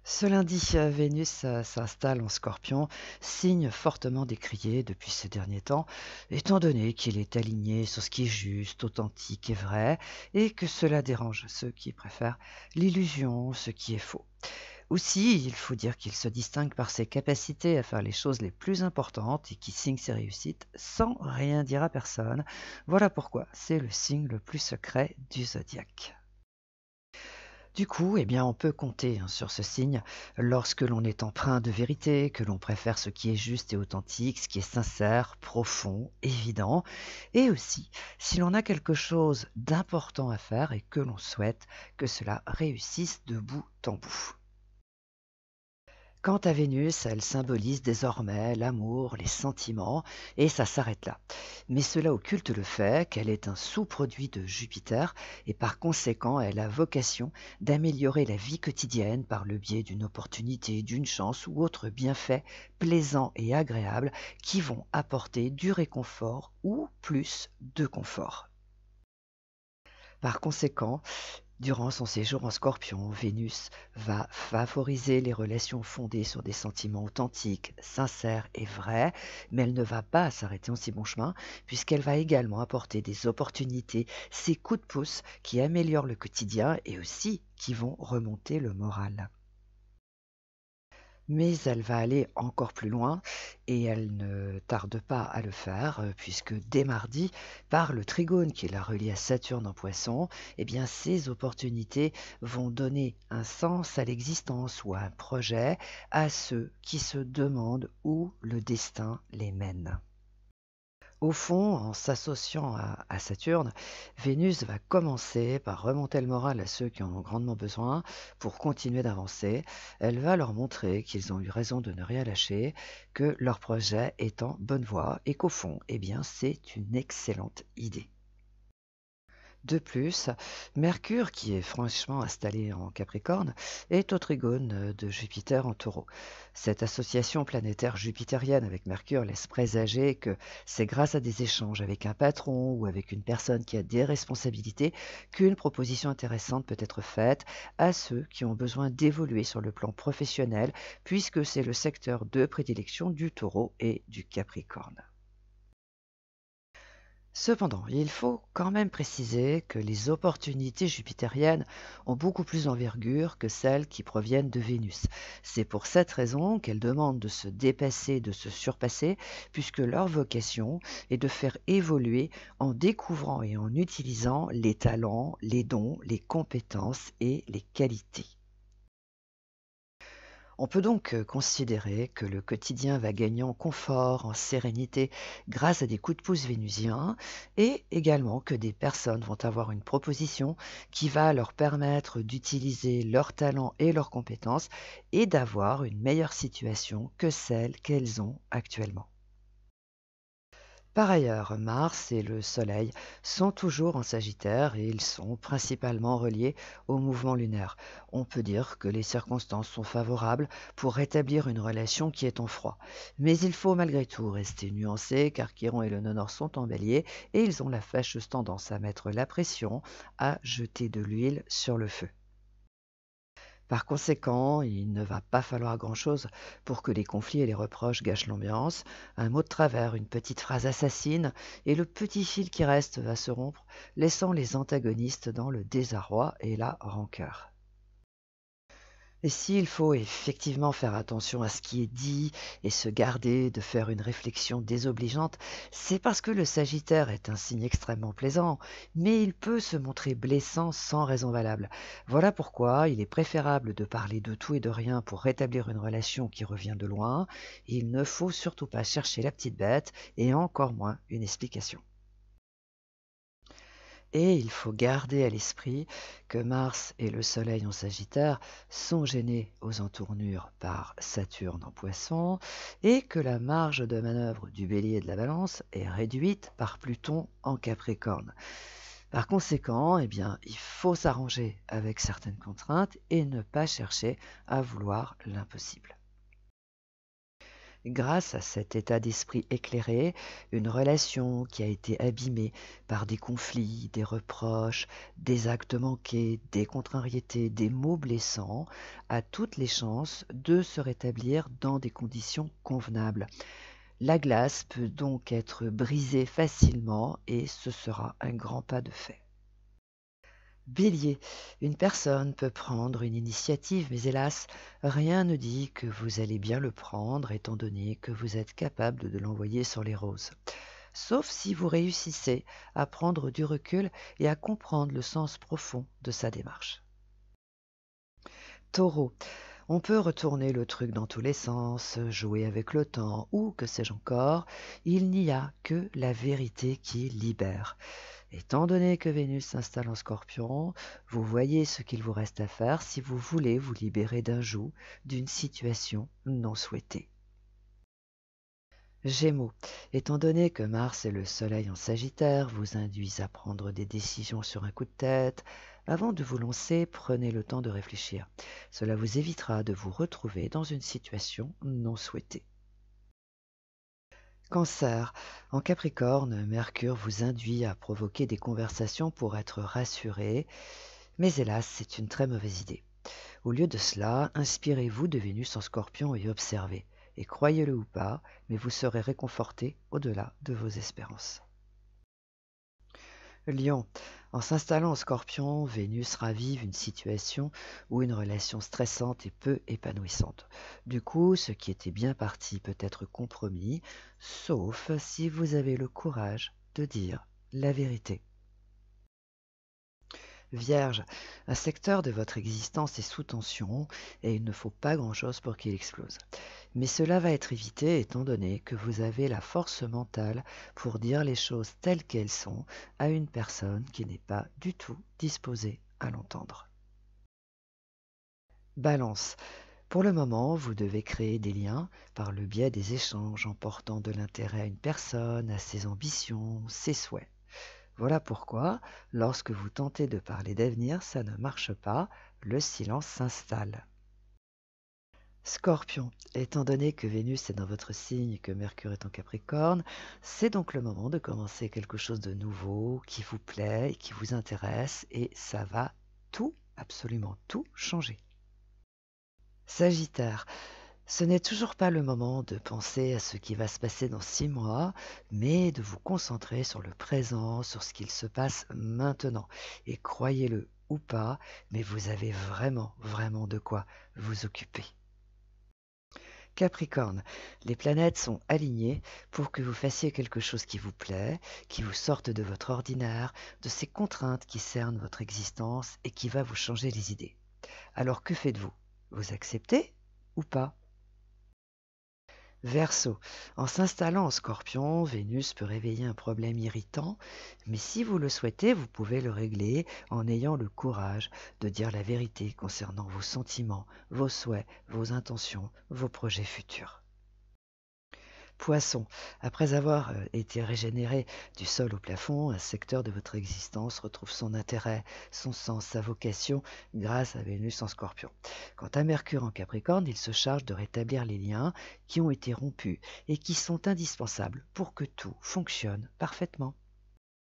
Ce lundi, Vénus s'installe en Scorpion, signe fortement décrié depuis ces derniers temps, étant donné qu'il est aligné sur ce qui est juste, authentique et vrai, et que cela dérange ceux qui préfèrent l'illusion, ce qui est faux. Aussi, il faut dire qu'il se distingue par ses capacités à faire les choses les plus importantes et qui signe ses réussites sans rien dire à personne. Voilà pourquoi c'est le signe le plus secret du zodiaque. Du coup, eh bien, on peut compter sur ce signe lorsque l'on est empreint de vérité, que l'on préfère ce qui est juste et authentique, ce qui est sincère, profond, évident, et aussi si l'on a quelque chose d'important à faire et que l'on souhaite que cela réussisse de bout en bout. Quant à Vénus, elle symbolise désormais l'amour, les sentiments, et ça s'arrête là. Mais cela occulte le fait qu'elle est un sous-produit de Jupiter, et par conséquent, elle a vocation d'améliorer la vie quotidienne par le biais d'une opportunité, d'une chance ou autres bienfaits plaisants et agréables qui vont apporter du réconfort ou plus de confort. Par conséquent, durant son séjour en Scorpion, Vénus va favoriser les relations fondées sur des sentiments authentiques, sincères et vrais, mais elle ne va pas s'arrêter en si bon chemin, puisqu'elle va également apporter des opportunités, ces coups de pouce qui améliorent le quotidien et aussi qui vont remonter le moral. Mais elle va aller encore plus loin et elle ne tarde pas à le faire, puisque dès mardi, par le trigone qui la relie à Saturne en Poisson, eh bien ces opportunités vont donner un sens à l'existence ou à un projet à ceux qui se demandent où le destin les mène. Au fond, en s'associant à Saturne, Vénus va commencer par remonter le moral à ceux qui en ont grandement besoin pour continuer d'avancer. Elle va leur montrer qu'ils ont eu raison de ne rien lâcher, que leur projet est en bonne voie et qu'au fond, eh bien, c'est une excellente idée. De plus, Mercure, qui est franchement installé en Capricorne, est au trigone de Jupiter en Taureau. Cette association planétaire jupitérienne avec Mercure laisse présager que c'est grâce à des échanges avec un patron ou avec une personne qui a des responsabilités qu'une proposition intéressante peut être faite à ceux qui ont besoin d'évoluer sur le plan professionnel, puisque c'est le secteur de prédilection du Taureau et du Capricorne. Cependant, il faut quand même préciser que les opportunités jupitériennes ont beaucoup plus d'envergure que celles qui proviennent de Vénus. C'est pour cette raison qu'elles demandent de se dépasser, de se surpasser, puisque leur vocation est de faire évoluer en découvrant et en utilisant les talents, les dons, les compétences et les qualités. On peut donc considérer que le quotidien va gagner en confort, en sérénité, grâce à des coups de pouce vénusiens, et également que des personnes vont avoir une proposition qui va leur permettre d'utiliser leurs talents et leurs compétences et d'avoir une meilleure situation que celle qu'elles ont actuellement. Par ailleurs, Mars et le Soleil sont toujours en Sagittaire et ils sont principalement reliés au mouvement lunaire. On peut dire que les circonstances sont favorables pour rétablir une relation qui est en froid. Mais il faut malgré tout rester nuancé car Chiron et le Nonor sont en Bélier et ils ont la fâcheuse tendance à mettre la pression, à jeter de l'huile sur le feu. Par conséquent, il ne va pas falloir grand-chose pour que les conflits et les reproches gâchent l'ambiance. Un mot de travers, une petite phrase assassine, et le petit fil qui reste va se rompre, laissant les antagonistes dans le désarroi et la rancœur. Et s'il faut effectivement faire attention à ce qui est dit et se garder de faire une réflexion désobligeante, c'est parce que le Sagittaire est un signe extrêmement plaisant, mais il peut se montrer blessant sans raison valable. Voilà pourquoi il est préférable de parler de tout et de rien pour rétablir une relation qui revient de loin. Il ne faut surtout pas chercher la petite bête et encore moins une explication. Et il faut garder à l'esprit que Mars et le Soleil en Sagittaire sont gênés aux entournures par Saturne en Poisson et que la marge de manœuvre du Bélier et de la Balance est réduite par Pluton en Capricorne. Par conséquent, eh bien, il faut s'arranger avec certaines contraintes et ne pas chercher à vouloir l'impossible. Grâce à cet état d'esprit éclairé, une relation qui a été abîmée par des conflits, des reproches, des actes manqués, des contrariétés, des mots blessants, a toutes les chances de se rétablir dans des conditions convenables. La glace peut donc être brisée facilement et ce sera un grand pas de fait. Bélier, une personne peut prendre une initiative, mais hélas, rien ne dit que vous allez bien le prendre étant donné que vous êtes capable de l'envoyer sur les roses. Sauf si vous réussissez à prendre du recul et à comprendre le sens profond de sa démarche. Taureau, on peut retourner le truc dans tous les sens, jouer avec le temps ou que sais-je encore, il n'y a que la vérité qui libère. Étant donné que Vénus s'installe en Scorpion, vous voyez ce qu'il vous reste à faire si vous voulez vous libérer d'un joug, d'une situation non souhaitée. Gémeaux, étant donné que Mars et le Soleil en Sagittaire vous induisent à prendre des décisions sur un coup de tête, avant de vous lancer, prenez le temps de réfléchir. Cela vous évitera de vous retrouver dans une situation non souhaitée. Cancer, en Capricorne, Mercure vous induit à provoquer des conversations pour être rassuré, mais hélas, c'est une très mauvaise idée. Au lieu de cela, inspirez-vous de Vénus en Scorpion et observez. Et croyez-le ou pas, mais vous serez réconforté au-delà de vos espérances. Lion, en s'installant en Scorpion, Vénus ravive une situation ou une relation stressante et peu épanouissante. Du coup, ce qui était bien parti peut être compromis, sauf si vous avez le courage de dire la vérité. Vierge, un secteur de votre existence est sous tension et il ne faut pas grand-chose pour qu'il explose. Mais cela va être évité étant donné que vous avez la force mentale pour dire les choses telles qu'elles sont à une personne qui n'est pas du tout disposée à l'entendre. Balance. Pour le moment, vous devez créer des liens par le biais des échanges en portant de l'intérêt à une personne, à ses ambitions, ses souhaits. Voilà pourquoi, lorsque vous tentez de parler d'avenir, ça ne marche pas, le silence s'installe. Scorpion, étant donné que Vénus est dans votre signe et que Mercure est en Capricorne, c'est donc le moment de commencer quelque chose de nouveau, qui vous plaît et qui vous intéresse, et ça va tout, absolument tout changer. Sagittaire, ce n'est toujours pas le moment de penser à ce qui va se passer dans 6 mois, mais de vous concentrer sur le présent, sur ce qu'il se passe maintenant. Et croyez-le ou pas, mais vous avez vraiment, vraiment de quoi vous occuper. Capricorne, les planètes sont alignées pour que vous fassiez quelque chose qui vous plaît, qui vous sorte de votre ordinaire, de ces contraintes qui cernent votre existence et qui va vous changer les idées. Alors que faites-vous? Vous acceptez ou pas? Verseau, en s'installant en Scorpion, Vénus peut réveiller un problème irritant, mais si vous le souhaitez, vous pouvez le régler en ayant le courage de dire la vérité concernant vos sentiments, vos souhaits, vos intentions, vos projets futurs. Poisson, après avoir été régénéré du sol au plafond, un secteur de votre existence retrouve son intérêt, son sens, sa vocation grâce à Vénus en Scorpion. Quant à Mercure en Capricorne, il se charge de rétablir les liens qui ont été rompus et qui sont indispensables pour que tout fonctionne parfaitement.